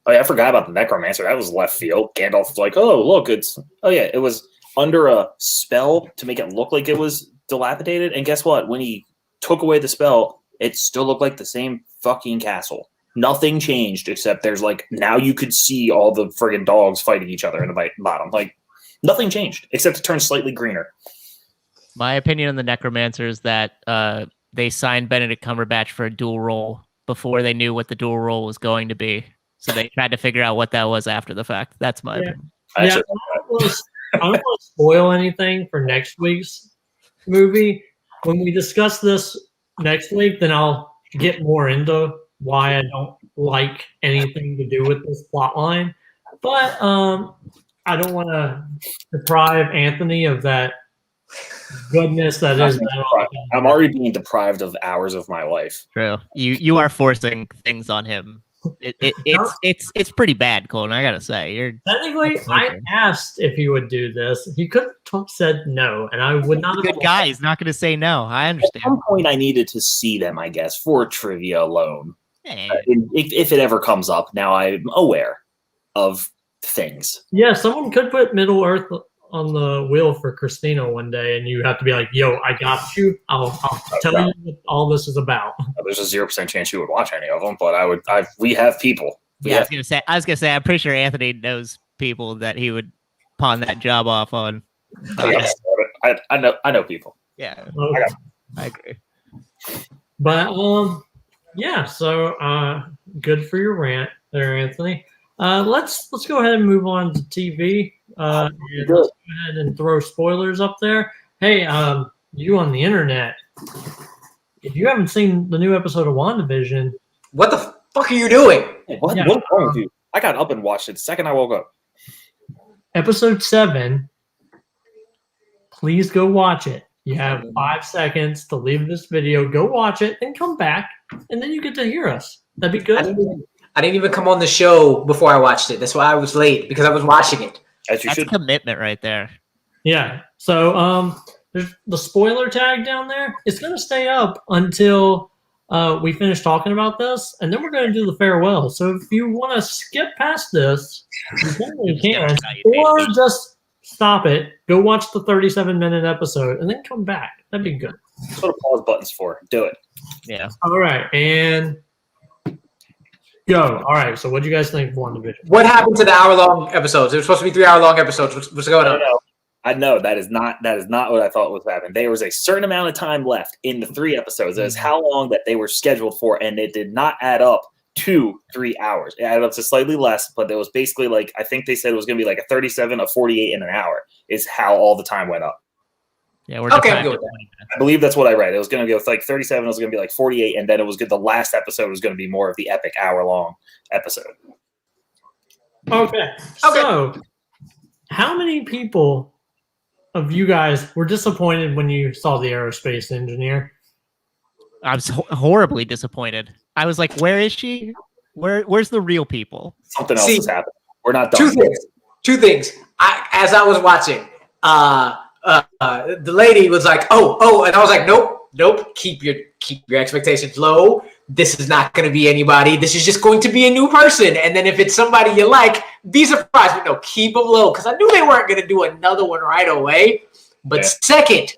Oh yeah, I forgot about the necromancer. That was left field. Gandalf was like, "Oh look, it was under a spell to make it look like it was dilapidated." And guess what? When he took away the spell, it still looked like the same fucking castle. Nothing changed except there's like now you could see all the friggin' dogs fighting each other in the bottom. Like nothing changed except it turned slightly greener. My opinion on the Necromancer is that they signed Benedict Cumberbatch for a dual role before they knew what the dual role was going to be. So they tried to figure out what that was after the fact. That's my opinion. I don't want to spoil anything for next week's movie. When we discuss this next week, then I'll get more into why I don't like anything to do with this plot line. But I don't want to deprive Anthony of that goodness that is. I'm already being deprived of hours of my life. True. You are forcing things on him. It's pretty bad, Colton. I gotta say, technically. I asked if he would do this. He could have said no, and I would not. Good guy. He's not going to say no. I understand. At some point, I needed to see them, I guess, for trivia alone. Hey. If it ever comes up, now I'm aware of things. Yeah, someone could put Middle Earth on the wheel for Christina one day, and you have to be like, "Yo, I got you. I'll tell you what all this is about." There's a 0% chance you would watch any of them, but we have people. I was gonna say. I'm pretty sure Anthony knows people that he would pawn that job off on. I know people. Yeah, I agree. But yeah. So good for your rant there, Anthony. Let's go ahead and move on to TV. And let's go ahead and throw spoilers up there. Hey, you on the internet, if you haven't seen the new episode of WandaVision, what the fuck are you doing? What's wrong with you? I got up and watched it the second I woke up. Episode 7. Please go watch it. You have 5 seconds to leave this video. Go watch it and come back, and then you get to hear us. That'd be good. I didn't even come on the show before I watched it. That's why I was late, because I was watching it. As you That's should. commitment right there. Yeah. So there's the spoiler tag down there. It's going to stay up until we finish talking about this, and then we're going to do the farewell. So if you want to skip past this, you certainly can, or just stop it, go watch the 37-minute episode, and then come back. That'd be good. That's what a pause button's for. Do it. Yeah. All right, and go. All right, so what do you guys think of WandaVision? What happened to the hour-long episodes? It was supposed to be 3-hour-long episodes. What's going on? I know that is not what I thought was happening. There was a certain amount of time left in the 3 episodes. That is how long that they were scheduled for, and it did not add up to 3 hours. It added up to slightly less, but it was basically like, I think they said it was going to be like a 37, a 48, and an hour is how all the time went up. Yeah, we're okay. I believe that's what I read. It was going to go with like 37. It was going to be like 48, and then it was good. The last episode was going to be more of the epic hour-long episode. Okay. So, how many people of you guys were disappointed when you saw the aerospace engineer? I was horribly disappointed. I was like, "Where is she? Where's the real people?" Something else has happened. We're not done. Two things. As I was watching, the lady was like, "Oh," and I was like, "Nope. Keep your expectations low. This is not going to be anybody. This is just going to be a new person. And then if it's somebody you like, be surprised. But no, keep them low, because I knew they weren't going to do another one right away. But second,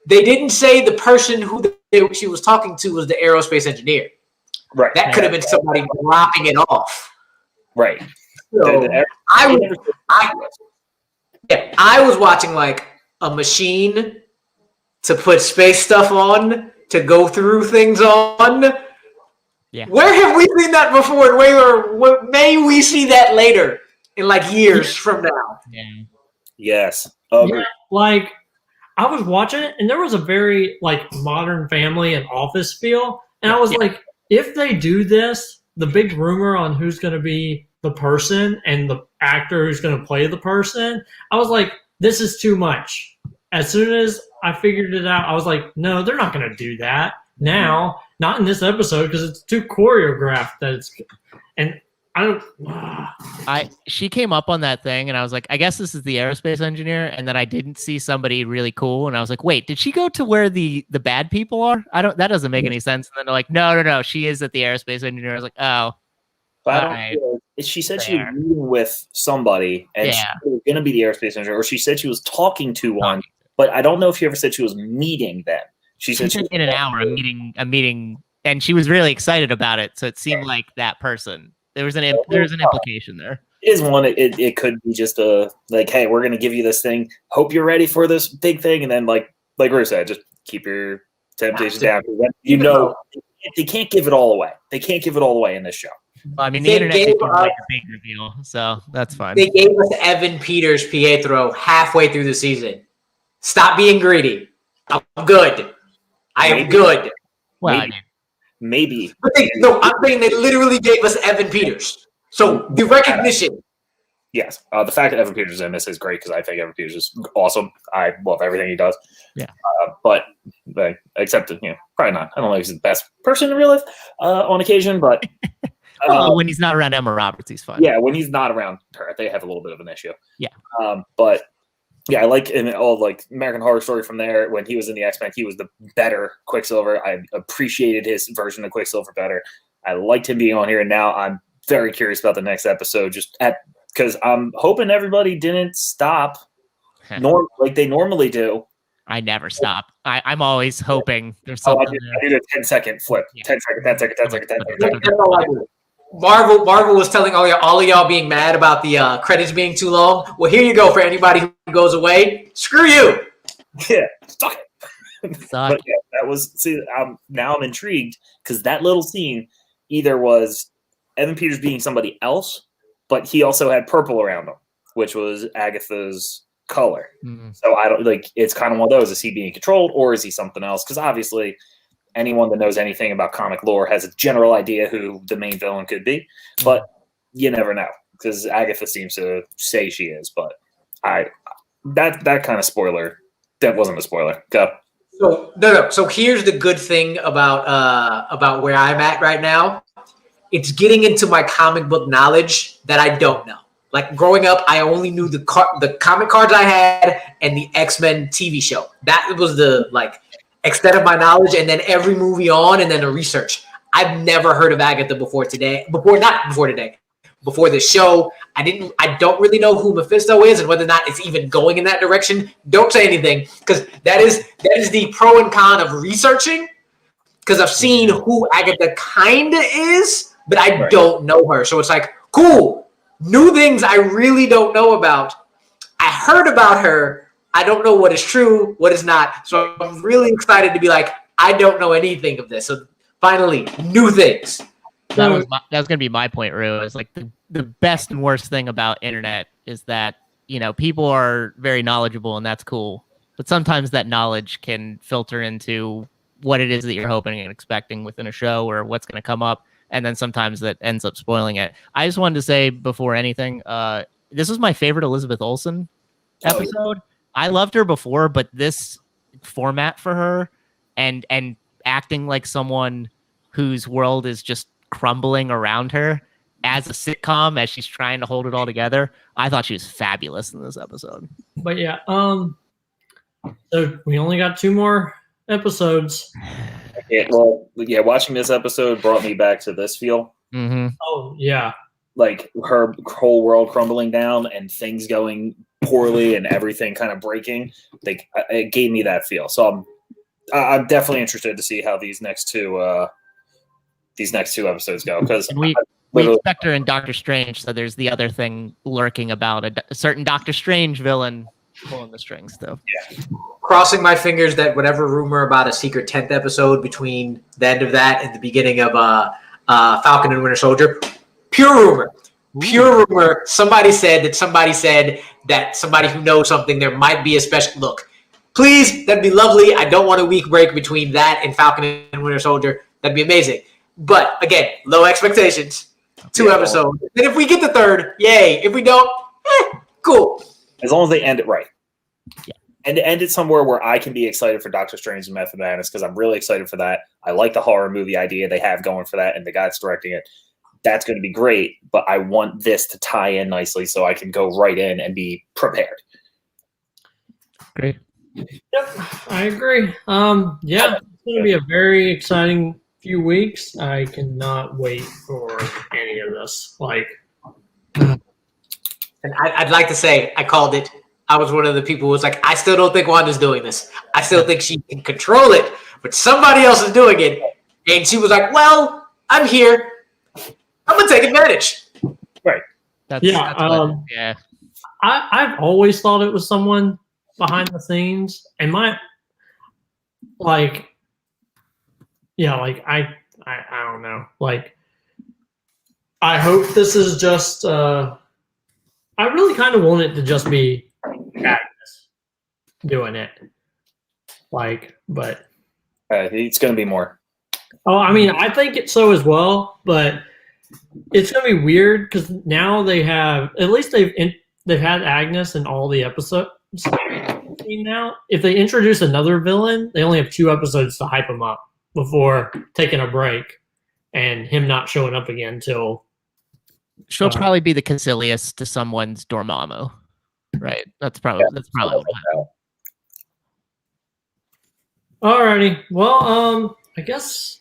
they didn't say the person who she was talking to was the aerospace engineer. Right. That could have been somebody dropping it off. Right. So I was watching like a machine to put space stuff on, to go through things on. Yeah. Where have we seen that before? Where may we see that later in like years from now? Yeah. Yes. Yeah, like I was watching it, and there was a very like Modern Family and Office feel, and I was like, if they do this, the big rumor on who's going to be the person and the actor who's going to play the person, I was like, this is too much. As soon as I figured it out, I was like, no, they're not going to do that now. Not in this episode, because it's too choreographed. And I don't. She came up on that thing, and I was like, I guess this is the aerospace engineer, and then I didn't see somebody really cool, and I was like, wait, did she go to where the bad people are? That doesn't make any sense. And then they're like, no, she is at the aerospace engineer. I was like, oh. But she said she was meeting with somebody, and she was going to be the aerospace engineer, or she said she was talking to one, but I don't know if she ever said she was meeting them. She said in an hour, I'm meeting and she was really excited about it. So it seemed like that person. There was an implication there. Is one. It could be just a like, hey, we're gonna give you this thing. Hope you're ready for this big thing, and then like Ruth said, just keep your temptation down. You know, they can't give it all away. They can't give it all away in this show. Well, I mean, the internet did give like a big reveal, so that's fine. They gave us Evan Peters' PA throw halfway through the season. Stop being greedy. I'm good. I am good. Well, maybe. No, I'm saying they literally gave us Evan Peters. So the recognition. Yes. The fact that Evan Peters is in this is great because I think Evan Peters is awesome. I love everything he does. Yeah. But except, probably not. I don't know if he's the best person in real life on occasion, but. When he's not around Emma Roberts, he's fine. Yeah, when he's not around her, they have a little bit of an issue. Yeah. But yeah, I like in all like American Horror Story from there. When he was in the X-Men, he was the better Quicksilver. I appreciated his version of Quicksilver better. I liked him being on here, and now I'm very curious about the next episode. Because I'm hoping everybody didn't stop like they normally do. I never stop. I'm always hoping there's something. I did a 10-second flip. Yeah. 10 second. That's all I do. Marvel was telling all of y'all being mad about the credits being too long. Well, here you go for anybody who goes away. Screw you. Yeah, suck it. But yeah, that was now I'm intrigued because that little scene either was Evan Peters being somebody else, but he also had purple around him, which was Agatha's color. Mm-hmm. So I don't like. It's kind of one of those: is he being controlled or is he something else? Because obviously, anyone that knows anything about comic lore has a general idea who the main villain could be, but you never know because Agatha seems to say she is. But that kind of spoiler, that wasn't a spoiler. Go. So no. So here's the good thing about where I'm at right now. It's getting into my comic book knowledge that I don't know. Like growing up, I only knew the comic cards I had and the X-Men TV show. That was the extent of my knowledge, and then every movie on, and then the research. I've never heard of Agatha before the show. I don't really know who Mephisto is and whether or not it's even going in that direction. Don't say anything because that is the pro and con of researching. Because I've seen who Agatha kinda is, but I don't know her. So it's like, cool, new things I really don't know about. I heard about her. I don't know what is true, what is not. So I'm really excited to be like, I don't know anything of this. So finally, new things. That was going to be my point, Rue. Is like the best and worst thing about internet is that, people are very knowledgeable and that's cool. But sometimes that knowledge can filter into what it is that you're hoping and expecting within a show or what's going to come up. And then sometimes that ends up spoiling it. I just wanted to say before anything, this was my favorite Elizabeth Olsen episode. I loved her before, but this format for her and acting like someone whose world is just crumbling around her as a sitcom as she's trying to hold it all together, I thought she was fabulous in this episode. But yeah, so we only got 2 more episodes. Yeah, well, yeah, watching this episode brought me back to this feel. Mm-hmm. Oh, yeah. Like her whole world crumbling down and things going poorly and everything kind of breaking. Like it gave me that feel. So I'm definitely interested to see how these next two episodes go. Because we expect her in Doctor Strange, so there's the other thing lurking about a certain Doctor Strange villain pulling the strings, though. Yeah. Crossing my fingers that whatever rumor about a secret 10th episode between the end of that and the beginning of Falcon and Winter Soldier, pure rumor. Pure rumor. Somebody said that somebody who knows something, there might be a special look. Please, that'd be lovely. I don't want a week break between that and Falcon and Winter Soldier. That'd be amazing. But again, low expectations. 2 episodes. And if we get the 3rd, yay. If we don't, cool. As long as they end it right. Yeah. And to end it somewhere where I can be excited for Doctor Strange and Method Madness, because I'm really excited for that. I like the horror movie idea they have going for that, and the guy that's directing it. That's going to be great, but I want this to tie in nicely so I can go right in and be prepared. Great. Yep, I agree. It's going to be a very exciting few weeks. I cannot wait for any of this. And I'd like to say I called it. I was one of the people who was like, I still don't think Wanda's doing this. I still think she can control it, but somebody else is doing it. And she was like, well, I'm here. I'm going to take advantage. That's yeah. I've always thought it was someone behind the scenes, and I don't know. Like, I hope this is just. I really kind of want it to just be Agnes doing it. But it's going to be more. Oh, I mean, I think it's so as well, but it's gonna be weird because now they have at least they've had Agnes in all the episodes. Now, if they introduce another villain, they only have 2 episodes to hype him up before taking a break and him not showing up again till. She'll probably be the Caecilius to someone's Dormammu, right? That's probably what happened. Alrighty, well, I guess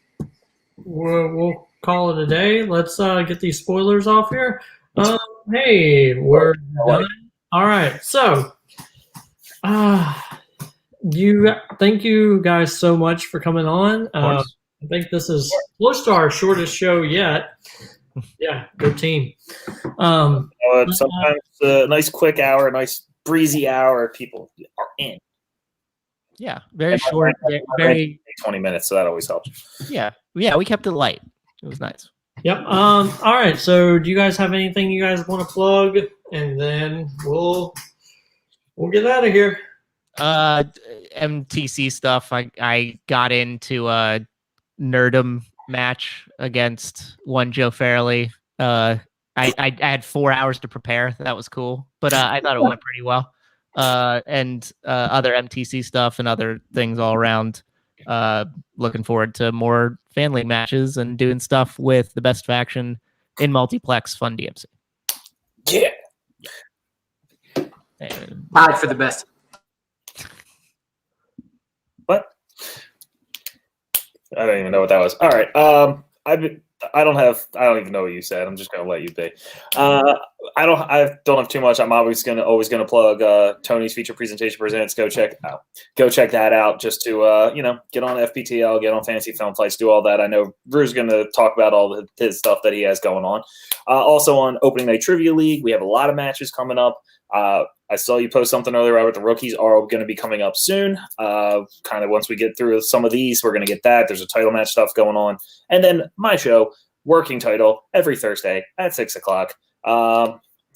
we'll call it a day. Let's get these spoilers off here. Hey, we're done. All right, so thank you guys so much for coming on. I think this is close to our shortest show yet. Yeah, good team. Sometimes a nice quick hour, a nice breezy hour, people are in. Yeah, very short, very 20 minutes, so that always helps. Yeah, we kept it light. It was nice. Yep. All right. So, do you guys have anything you guys want to plug? And then we'll get out of here. MTC stuff. I got into a Nerdum match against one Joe Fairley. I had 4 hours to prepare. That was cool, but I thought it went pretty well. And other MTC stuff and other things all around. Looking forward to more fan league matches and doing stuff with the best faction in multiplex Fun DMC. Yeah. Tied for the best. What? I don't even know what that was. All right. I don't even know what you said. I'm just gonna let you be. I don't have too much. I'm always gonna plug Tony's feature presentation presents. Go check that out. Just to get on FPTL, get on Fantasy Film Fights, do all that. I know Drew's gonna talk about all his stuff that he has going on. Also on Opening Night Trivia League, we have a lot of matches coming up. I saw you post something earlier, Robert. The rookies are going to be coming up soon. Kind of once we get through some of these, we're going to get that. There's a title match stuff going on. And then my show, Working Title, every Thursday at 6 o'clock.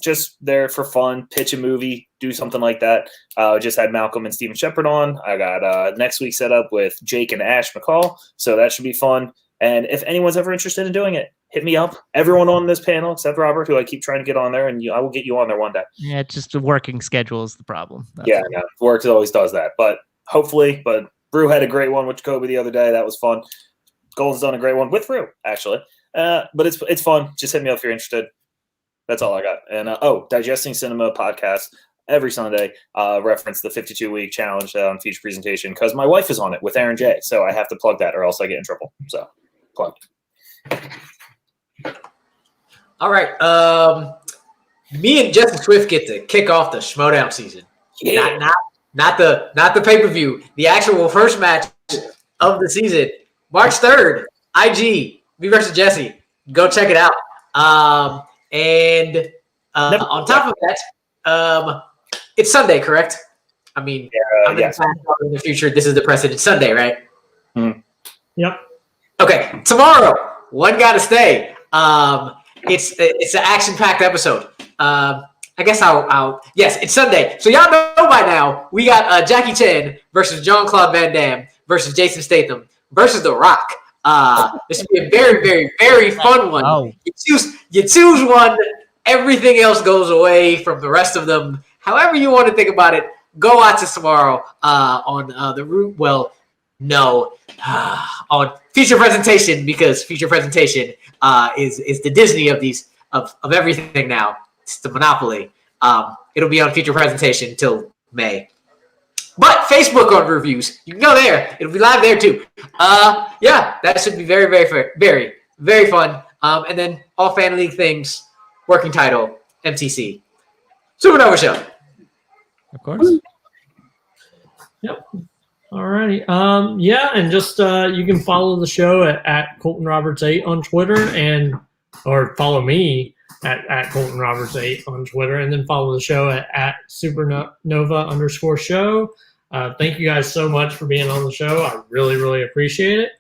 Just there for fun, pitch a movie, do something like that. Just had Malcolm and Steven Shepard on. I got next week set up with Jake and Ash McCall. So that should be fun. And if anyone's ever interested in doing it, hit me up. Everyone on this panel, except Robert, who I keep trying to get on there, and I will get you on there one day. Yeah, it's just the working schedule is the problem. Work always does that. But hopefully, Brew had a great one with Jacoby the other day. That was fun. Golden's done a great one with Brew, actually. But it's fun. Just hit me up if you're interested. That's all I got. And Digesting Cinema podcast every Sunday. Reference the 52-week challenge on feature presentation because my wife is on it with Aaron J. So I have to plug that or else I get in trouble. So plug. All right. Me and Justin Swift get to kick off the Schmoedown season. Yeah. Not the pay-per-view. The actual first match of the season. March 3rd, IG, me versus Jesse. Go check it out. And on top of that, it's Sunday, correct? I mean, I'm in the future. This is the precedent. Sunday, right? Mm-hmm. Yep. Okay. Tomorrow, One Gotta Stay. It's an action-packed episode. I guess yes, it's Sunday. So y'all know by now, we got Jackie Chan versus Jean-Claude Van Damme versus Jason Statham versus The Rock. This will be a very, very, very fun one. Oh. You choose one. Everything else goes away from the rest of them. However you want to think about it, go watch this tomorrow on the route. Well, no, on feature presentation because feature presentation is the Disney of these of everything now. It's the monopoly. It'll be on feature presentation until May. But Facebook on reviews, you can go there. It'll be live there too. That should be very, very, very, very fun. And then all fan league things, working title, MTC, SuperNova show. Of course. Yep. Alrighty. Yeah, and just you can follow the show at Colton Roberts 8 on Twitter or follow me at Colton Roberts 8 on Twitter, and then follow the show at SuperNova_show. Thank you guys so much for being on the show. I really, really appreciate it.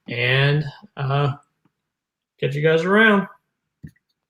And catch you guys around.